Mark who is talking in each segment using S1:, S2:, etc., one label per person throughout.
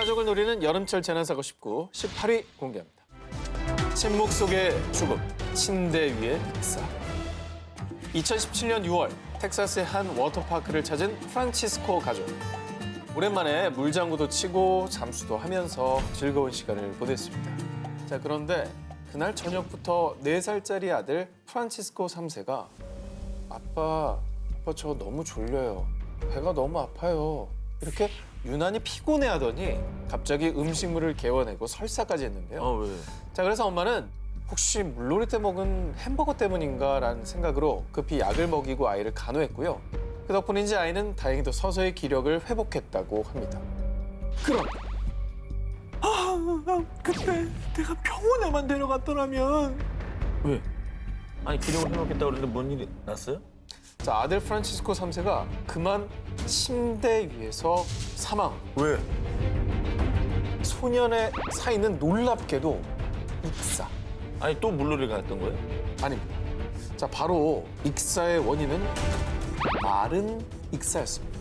S1: 가족을 노리는 여름철 재난사고 19, 18위 공개합니다. 침묵 속의 죽음, 침대 위의 익사. 2017년 6월 텍사스의 한 워터파크를 찾은 프란치스코 가족. 오랜만에 물장구도 치고 잠수도 하면서 즐거운 시간을 보냈습니다. 자, 그런데 그날 저녁부터 4살짜리 아들 프란치스코 3세가 아빠 저 너무 졸려요. 배가 너무 아파요. 이렇게 유난히 피곤해하더니 갑자기 음식물을 개워내고 설사까지 했는데요.
S2: 왜?
S1: 자, 그래서 엄마는 혹시 물놀이 때 먹은 햄버거 때문인가라는 생각으로 급히 약을 먹이고 아이를 간호했고요. 그 덕분인지 아이는 다행히도 서서히 기력을 회복했다고 합니다. 그럼
S3: 그때 내가 병원에만 데려갔더라면.
S2: 왜? 아니 기력을 회복했다고 그랬는데 뭔 일이 났어요?
S1: 자, 아들 프란치스코 3세가 그만 침대 위에서 사망.
S3: 왜?
S1: 소년의 사인은 놀랍게도 익사.
S2: 아니 또 물놀이 갔던 거예요?
S1: 아닙니다. 자, 바로 익사의 원인은 마른 익사였습니다.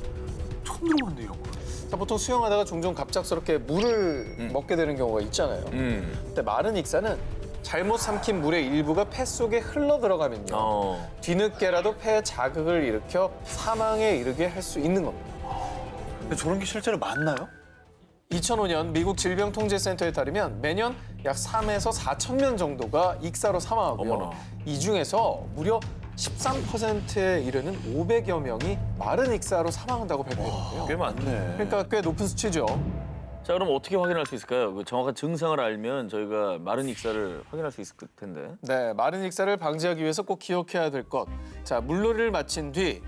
S3: 처음 들어봤네 이런 거.
S1: 자, 보통 수영하다가 종종 갑작스럽게 물을 먹게 되는 경우가 있잖아요. 근데 마른 익사는 잘못 삼킨 물의 일부가 폐 속에 흘러 들어가면요. 뒤늦게라도 폐에 자극을 일으켜 사망에 이르게 할 수 있는 겁니다.
S3: 근데 저런 게 실제로 맞나요?
S1: 2005년 미국 질병통제센터에 따르면 매년 약 3에서 4천 명 정도가 익사로 사망하고요.
S2: 어머나.
S1: 이 중에서 무려 13%에 이르는 500여 명이 마른 익사로 사망한다고 발표했는데요.
S2: 꽤 많네.
S1: 그러니까 꽤 높은 수치죠.
S2: 자 그럼 어떻게 확인할 수 있을까요? 그 정확한 증상을 알면 저희가 마른 익사를 확인할 수 있을 텐데.
S1: 네, 마른 익사를 방지하기 위해서 꼭 기억해야 될 것. 자, 물놀이를 마친 뒤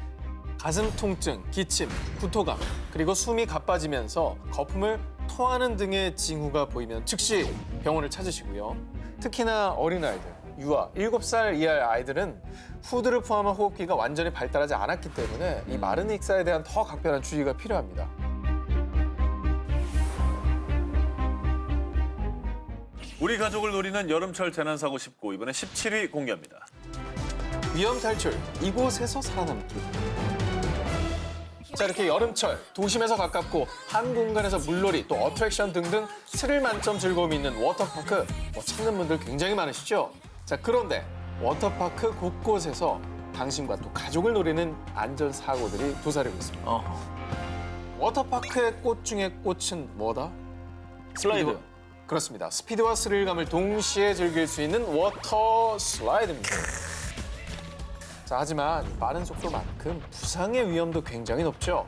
S1: 가슴 통증, 기침, 구토감, 그리고 숨이 가빠지면서 거품을 토하는 등의 징후가 보이면 즉시 병원을 찾으시고요. 특히나 어린아이들, 유아, 7살 이하의 아이들은 후드를 포함한 호흡기가 완전히 발달하지 않았기 때문에 이 마른 익사에 대한 더 각별한 주의가 필요합니다.
S3: 우리 가족을 노리는 여름철 재난사고 19, 이번에 17위 공개합니다.
S1: 위험 탈출, 이곳에서 살아남기. 자, 이렇게 여름철, 도심에서 가깝고 한 공간에서 물놀이, 또 어트랙션 등등 스릴 만점 즐거움이 있는 워터파크 찾는 분들 굉장히 많으시죠? 자, 그런데 워터파크 곳곳에서 당신과 또 가족을 노리는 안전사고들이 도사리고 있습니다. 워터파크의 꽃 중에 꽃은 뭐다?
S2: 슬라이드.
S1: 그렇습니다. 스피드와 스릴감을 동시에 즐길 수 있는 워터 슬라이드입니다. 자, 하지만 빠른 속도만큼 부상의 위험도 굉장히 높죠.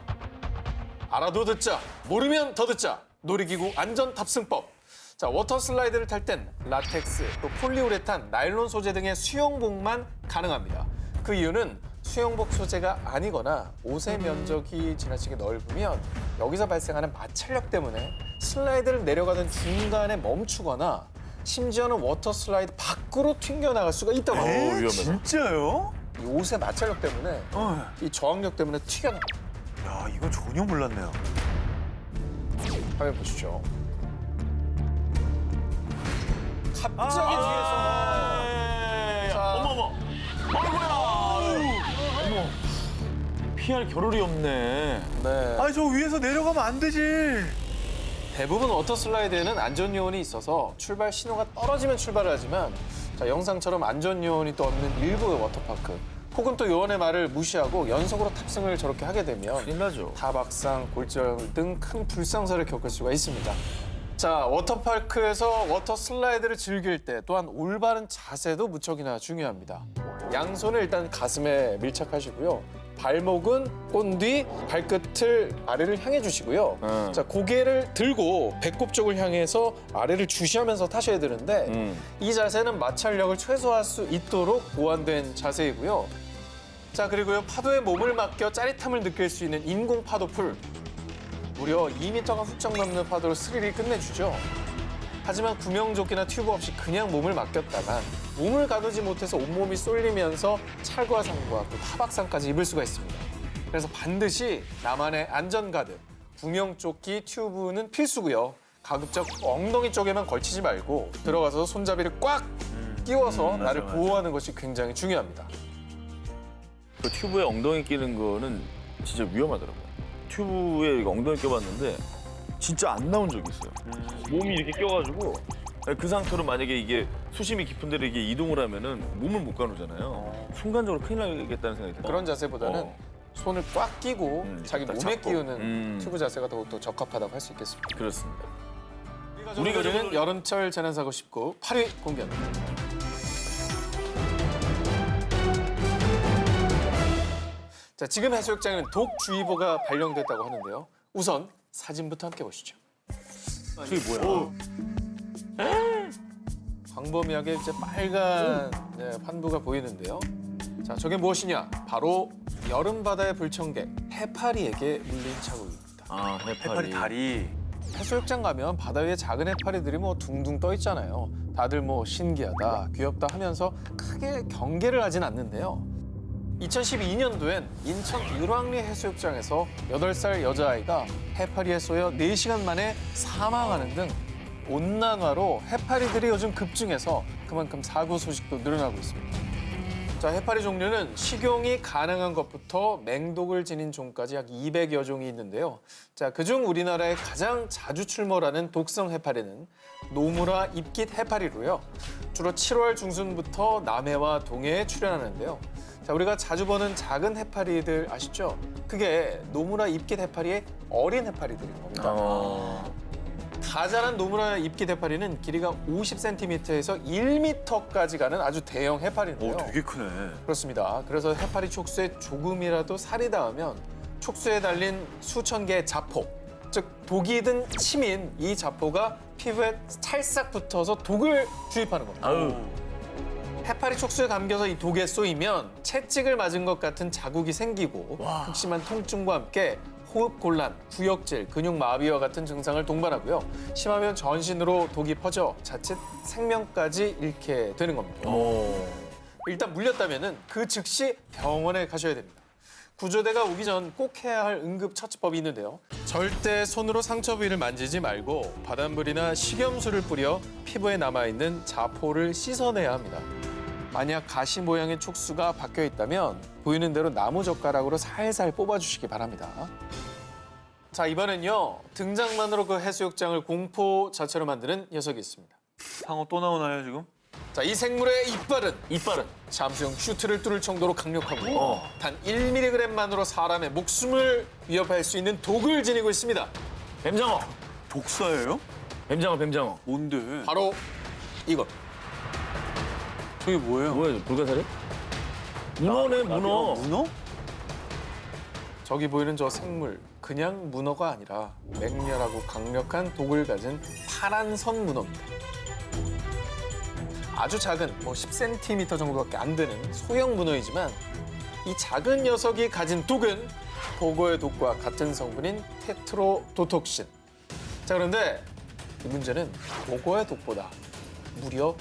S1: 알아도 듣자, 모르면 더 듣자. 놀이기구 안전 탑승법. 자, 워터 슬라이드를 탈 땐 라텍스, 또 폴리우레탄, 나일론 소재 등의 수영복만 가능합니다. 그 이유는 수영복 소재가 아니거나 옷의 면적이 지나치게 넓으면 여기서 발생하는 마찰력 때문에 슬라이드를 내려가던 중간에 멈추거나 심지어는 워터 슬라이드 밖으로 튕겨나갈 수가 있다고 합니다.
S2: 위험하다.
S3: 진짜요?
S1: 이 옷의 마찰력 때문에 이 저항력 때문에 튀겨나갑니다.
S3: 야, 이거 전혀 몰랐네요.
S1: 화면 보시죠. 갑자기 뒤에서 자,
S2: 어머머. 어머. 피할 겨를이 없네.
S1: 네.
S3: 아니, 저 위에서 내려가면 안 되지.
S1: 대부분 워터 슬라이드에는 안전 요원이 있어서 출발 신호가 떨어지면 출발을 하지만 자, 영상처럼 안전 요원이 또 없는 일부의 워터파크 혹은 또 요원의 말을 무시하고 연속으로 탑승을 저렇게 하게 되면
S2: 큰일 나죠.
S1: 타박상, 골절 등 큰 불상사를 겪을 수가 있습니다. 자, 워터파크에서 워터 슬라이드를 즐길 때 또한 올바른 자세도 무척이나 중요합니다. 양손을 일단 가슴에 밀착하시고요. 발목은 꼰뒤, 발끝을 아래를 향해 주시고요. 자, 고개를 들고 배꼽 쪽을 향해서 아래를 주시하면서 타셔야 되는데 이 자세는 마찰력을 최소화할 수 있도록 보완된 자세이고요. 자, 그리고요, 파도에 몸을 맡겨 짜릿함을 느낄 수 있는 인공 파도풀. 무려 2m가 훌쩍 넘는 파도로 스릴이 끝내주죠. 하지만 구명조끼나 튜브 없이 그냥 몸을 맡겼다간 몸을 가두지 못해서 온몸이 쏠리면서 찰과상과 또 타박상까지 입을 수가 있습니다. 그래서 반드시 나만의 안전가드, 구명조끼, 튜브는 필수고요. 가급적 엉덩이 쪽에만 걸치지 말고 들어가서 손잡이를 꽉 끼워서 나를
S3: 맞아.
S1: 보호하는 것이 굉장히 중요합니다.
S2: 그 튜브에 엉덩이 끼는 거는 진짜 위험하더라고요. 튜브에 엉덩이 껴봤는데 진짜 안 나온 적이 있어요. 몸이 이렇게 껴가지고 그 상태로 만약에 이게 수심이 깊은 데로 이게 이동을 하면은 몸을 못 가누잖아요. 순간적으로 큰일 나겠다는 생각이 들어요.
S1: 그런 자세보다는 손을 꽉 끼고 자기
S2: 딱
S1: 몸에
S2: 잡고.
S1: 끼우는 튜브 자세가 더욱더 적합하다고 할 수 있겠습니다.
S2: 그렇습니다.
S1: 우리 가족은 여름철 재난사고 19 8위 공개합니다. 자, 지금 해수욕장에는 독주의보가 발령됐다고 하는데요. 우선 사진부터 함께 보시죠.
S3: 저게 뭐야?
S1: 광범위하게 이제 빨간 환부가 보이는데요. 자, 저게 무엇이냐? 바로 여름 바다의 불청객 해파리에게 물린 자국입니다.
S2: 아,
S3: 해파리 다리.
S1: 해수욕장 가면 바다 위에 작은 해파리들이 뭐 둥둥 떠 있잖아요. 다들 뭐 신기하다, 귀엽다 하면서 크게 경계를 하진 않는데요. 2012년도엔 인천 을왕리 해수욕장에서 8살 여자아이가 해파리에 쏘여 4시간 만에 사망하는 등 온난화로 해파리들이 요즘 급증해서 그만큼 사고 소식도 늘어나고 있습니다. 자, 해파리 종류는 식용이 가능한 것부터 맹독을 지닌 종까지 약 200여 종이 있는데요. 자, 그중 우리나라에 가장 자주 출몰하는 독성 해파리는 노무라 입깃 해파리로요. 주로 7월 중순부터 남해와 동해에 출현하는데요. 자, 우리가 자주 보는 작은 해파리들 아시죠? 그게 노무라 입깃 해파리의 어린 해파리들인 겁니다. 다 자란 노무라 입깃 해파리는 길이가 50cm에서 1m까지 가는 아주 대형 해파리인데요.
S3: 오, 되게 크네.
S1: 그렇습니다. 그래서 해파리 촉수에 조금이라도 살이 닿으면 촉수에 달린 수천 개의 자포, 즉 독이 든 침인 이 자포가 피부에 찰싹 붙어서 독을 주입하는 겁니다.
S2: 아유.
S1: 해파리 촉수에 감겨서 이 독에 쏘이면 채찍을 맞은 것 같은 자국이 생기고 극심한 통증과 함께 호흡 곤란, 구역질, 근육 마비와 같은 증상을 동반하고요. 심하면 전신으로 독이 퍼져 자칫 생명까지 잃게 되는 겁니다. 일단 물렸다면은 그 즉시 병원에 가셔야 됩니다. 구조대가 오기 전 꼭 해야 할 응급처치법이 있는데요. 절대 손으로 상처 부위를 만지지 말고 바닷물이나 식염수를 뿌려 피부에 남아있는 자포를 씻어내야 합니다. 만약 가시 모양의 촉수가 박혀 있다면 보이는 대로 나무젓가락으로 살살 뽑아주시기 바랍니다. 자, 이번엔요. 등장만으로 그 해수욕장을 공포 자체로 만드는 녀석이 있습니다.
S3: 상어 또 나오나요 지금?
S1: 자, 이 생물의 이빨은
S2: 이빨은
S1: 잠수용 슈트를 뚫을 정도로 강력하고 단 1mg만으로 사람의 목숨을 위협할 수 있는 독을 지니고 있습니다.
S2: 뱀장어.
S3: 독사예요?
S2: 뱀장어.
S3: 뭔데?
S1: 바로 이것.
S3: 저게 뭐예요?
S2: 뭐야, 불가사리? 문어네, 문어.
S3: 문어?
S1: 저기 보이는 저 생물, 그냥 문어가 아니라 맹렬하고 강력한 독을 가진 파란 선 문어입니다. 아주 작은, 뭐 10cm 정도밖에 안 되는 소형 문어이지만 이 작은 녀석이 가진 독은 보고의 독과 같은 성분인 테트로도톡신. 자, 그런데 이 문제는 보고의 독보다 무려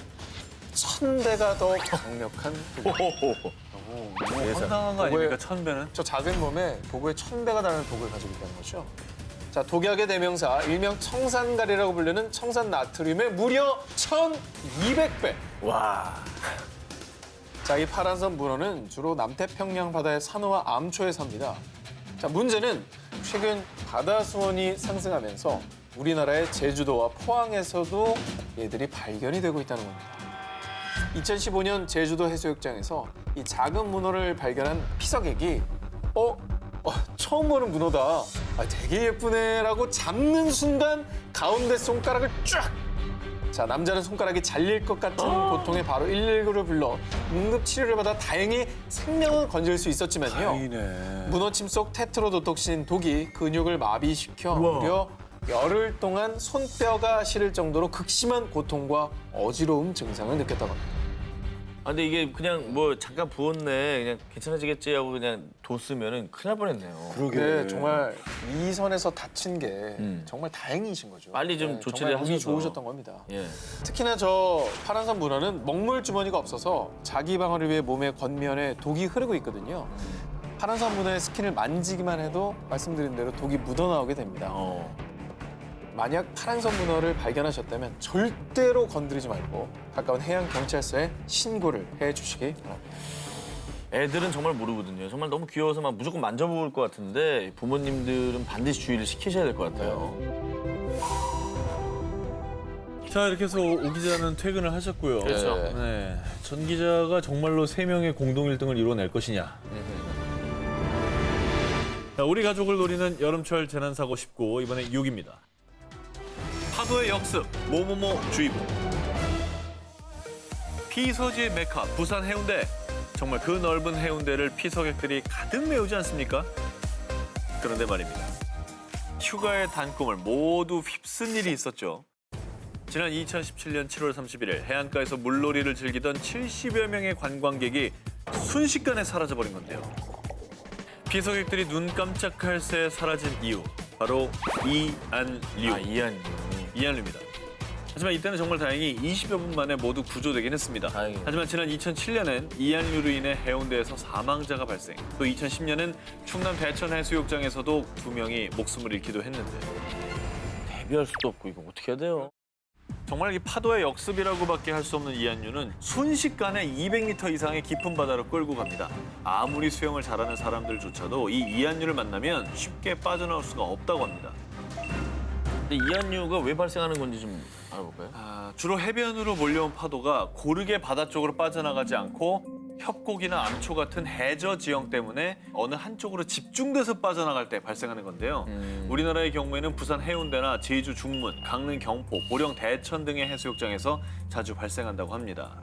S1: 1000배가 더 강력한 독입니다.
S3: 너무 황당한 거 아닙니까? 1000배는?
S1: 저 작은 몸에 보고의 1000배가 달하는 독을 가지고 있다는 거죠. 자, 독약의 대명사, 일명 청산가리라고 불리는 청산 나트륨의 무려 1200배.
S2: 와.
S1: 자, 이 파란선 문어는 주로 남태평양 바다의 산호와 암초에 삽니다. 자, 문제는 최근 바다 수온이 상승하면서 우리나라의 제주도와 포항에서도 얘들이 발견이 되고 있다는 겁니다. 2015년 제주도 해수욕장에서 이 작은 문어를 발견한 피서객이 처음 보는 문어다. 되게 예쁘네라고 잡는 순간 가운데 손가락을 쫙! 자, 남자는 손가락이 잘릴 것 같은 고통에 바로 119를 불러 응급치료를 받아 다행히 생명을 건질 수 있었지만요.
S3: 다행이네.
S1: 문어침 속 테트로도톡신 독이 근육을 마비시켜
S2: 우와.
S1: 무려 열흘 동안 손뼈가 시릴 정도로 극심한 고통과 어지러움 증상을 느꼈다고 합니다.
S2: 아, 근데 이게 그냥 뭐 잠깐 부었네, 그냥 괜찮아지겠지 하고 그냥 뒀으면은 큰일 날 뻔했네요.
S1: 근데 정말 이 선에서 다친 게 정말 다행이신 거죠.
S2: 빨리 좀 조치를
S1: 정말 운이
S2: 하셔서.
S1: 좋으셨던 겁니다.
S2: 예.
S1: 특히나 저 파란선 문어는 먹물 주머니가 없어서 자기 방어를 위해 몸의 겉면에 독이 흐르고 있거든요. 파란선 문어의 스킨을 만지기만 해도 말씀드린 대로 독이 묻어나오게 됩니다. 만약 파란선 문어를 발견하셨다면 절대로 건드리지 말고 가까운 해양경찰서에 신고를 해주시기 바랍니다.
S2: 애들은 정말 모르거든요. 정말 너무 귀여워서 막 무조건 만져볼 것 같은데 부모님들은 반드시 주의를 시키셔야 될 것 같아요.
S3: 자, 이렇게 해서 오 기자는 퇴근을 하셨고요.
S1: 그렇죠.
S3: 네. 전 기자가 정말로 3명의 공동 1등을 이뤄낼 것이냐. 자, 우리 가족을 노리는 여름철 재난사고 19, 이번에 6입니다. 파도의 역습, 모모모 주의보. 피서지의 메카, 부산 해운대. 정말 그 넓은 해운대를 피서객들이 가득 메우지 않습니까? 그런데 말입니다. 휴가의 단꿈을 모두 휩쓴 일이 있었죠. 지난 2017년 7월 31일 해안가에서 물놀이를 즐기던 70여 명의 관광객이 순식간에 사라져버린 건데요. 피서객들이 눈 깜짝할 새 사라진 이유, 바로 이안류. 이안류입니다. 하지만 이때는 정말 다행히 20여 분 만에 모두 구조되긴 했습니다.
S1: 다행이네요.
S3: 하지만 지난 2007년엔 이안류로 인해 해운대에서 사망자가 발생. 또 2010년엔 충남 대천 해수욕장에서도 2명이 목숨을 잃기도 했는데
S2: 대비할 수도 없고 이거 어떻게 해야 돼요?
S3: 정말 이 파도의 역습이라고밖에 할 수 없는 이안류는 순식간에 200m 이상의 깊은 바다로 끌고 갑니다. 아무리 수영을 잘하는 사람들조차도 이 이안류를 만나면 쉽게 빠져나올 수가 없다고 합니다.
S2: 근데 이안류가 왜 발생하는 건지 좀 알아볼까요?
S3: 주로 해변으로 몰려온 파도가 고르게 바다 쪽으로 빠져나가지 않고 협곡이나 암초 같은 해저 지형 때문에 어느 한쪽으로 집중돼서 빠져나갈 때 발생하는 건데요. 우리나라의 경우에는 부산 해운대나 제주 중문, 강릉 경포, 보령 대천 등의 해수욕장에서 자주 발생한다고 합니다.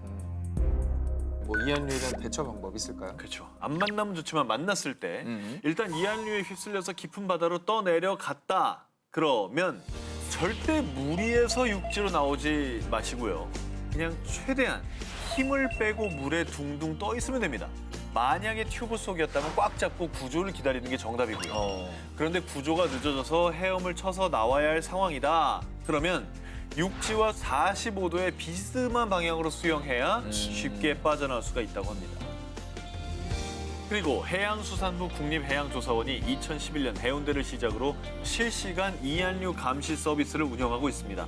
S1: 뭐 이안류에 대한 대처 방법 있을까요?
S3: 그렇죠. 안 만나면 좋지만 만났을 때 일단 이안류에 휩쓸려서 깊은 바다로 떠내려갔다. 그러면 절대 무리해서 육지로 나오지 마시고요. 그냥 최대한 힘을 빼고 물에 둥둥 떠 있으면 됩니다. 만약에 튜브 속이었다면 꽉 잡고 구조를 기다리는 게 정답이고요. 그런데 구조가 늦어져서 헤엄을 쳐서 나와야 할 상황이다. 그러면 육지와 45도의 비스듬한 방향으로 수영해야 쉽게 빠져나올 수가 있다고 합니다. 그리고 해양수산부 국립해양조사원이 2011년 해운대를 시작으로 실시간 이안류 감시 서비스를 운영하고 있습니다.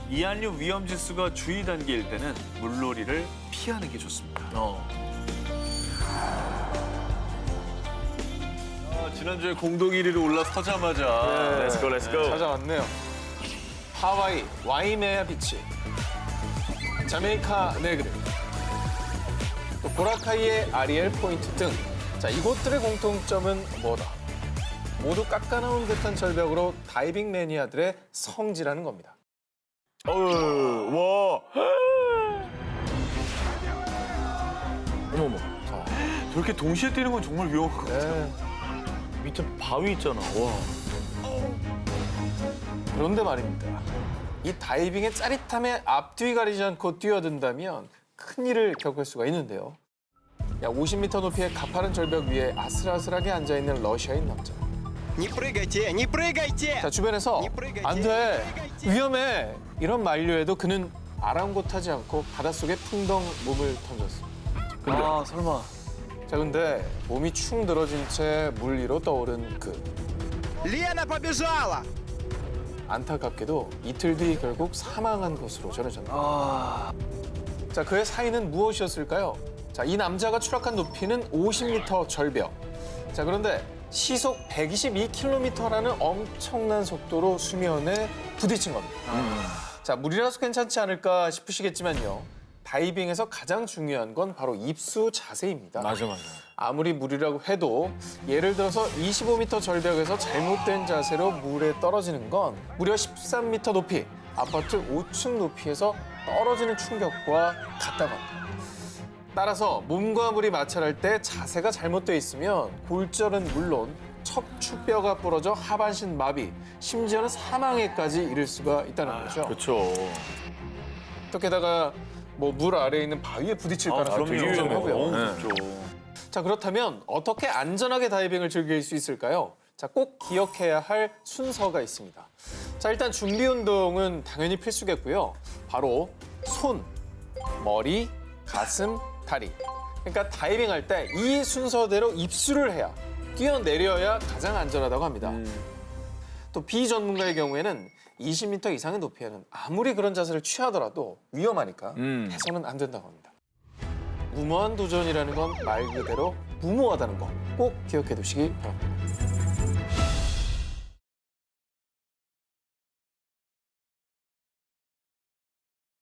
S3: 이안류 위험 지수가 주의 단계일 때는 물놀이를 피하는 게 좋습니다. 지난주에 공동 1위로 올라서자마자
S2: Let's go, let's go.
S1: 찾아왔네요. 하와이 와이메아 비치, 자메이카 네그르, 또 보라카이의 아리엘 포인트 등. 자, 이곳들의 공통점은 뭐다? 모두 깎아나온 듯한 절벽으로 다이빙 매니아들의 성지라는 겁니다.
S2: 와. 어머머.
S3: 저렇게 동시에 뛰는 건 정말 위험한 것 같아요.
S1: 네.
S2: 밑에 바위 있잖아. 와.
S1: 그런데 말입니다. 이 다이빙의 짜릿함에 앞뒤 가리지 않고 뛰어든다면 큰일을 겪을 수가 있는데요. 약 50m 높이의 가파른 절벽 위에 아슬아슬하게 앉아있는 러시아인 남자.
S4: Не прыгайте, не прыгайте!
S1: 자, 주변에서 안 돼, 위험해 이런 만류에도 그는 아랑곳하지 않고 바닷속에 풍덩 몸을 던졌습니다.
S3: 설마.
S1: 자, 근데 몸이 축 늘어진 채 물 위로 떠오른 그.
S4: Лена побежала!
S1: 안타깝게도 이틀 뒤 결국 사망한 것으로 전해졌습니다. 자, 그의 사인은 무엇이었을까요? 자, 이 남자가 추락한 높이는 50m 절벽. 자, 그런데 시속 122km라는 엄청난 속도로 수면에 부딪힌 겁니다. 자, 물이라서 괜찮지 않을까 싶으시겠지만요. 다이빙에서 가장 중요한 건 바로 입수 자세입니다.
S2: 맞아.
S1: 아무리 물이라고 해도 예를 들어서 25m 절벽에서 잘못된 자세로 물에 떨어지는 건 무려 13m 높이, 아파트 5층 높이에서 떨어지는 충격과 같다고 합니다. 따라서 몸과 물이 마찰할 때 자세가 잘못되어 있으면 골절은 물론 척추뼈가 부러져 하반신 마비, 심지어는 사망에까지 이를 수가 있다는 거죠.
S2: 그렇죠.
S1: 또 게다가 뭐 물 아래에 있는 바위에 부딪힐 가능성이
S3: 그럼요.
S1: 굉장하고요.
S3: 너무
S2: 네.
S3: 무섭죠.
S1: 자, 그렇다면 어떻게 안전하게 다이빙을 즐길 수 있을까요? 자, 꼭 기억해야 할 순서가 있습니다. 자, 일단 준비 운동은 당연히 필수겠고요. 바로 손, 머리, 가슴, 다리. 그러니까 다이빙할 때 이 순서대로 입수를 해야, 뛰어내려야 가장 안전하다고 합니다. 또 비전문가의 경우에는 20m 이상의 높이에는 아무리 그런 자세를 취하더라도 위험하니까 해서는 안 된다고 합니다. 무모한 도전이라는 건 말 그대로 무모하다는 거 꼭 기억해 두시기 바랍니다.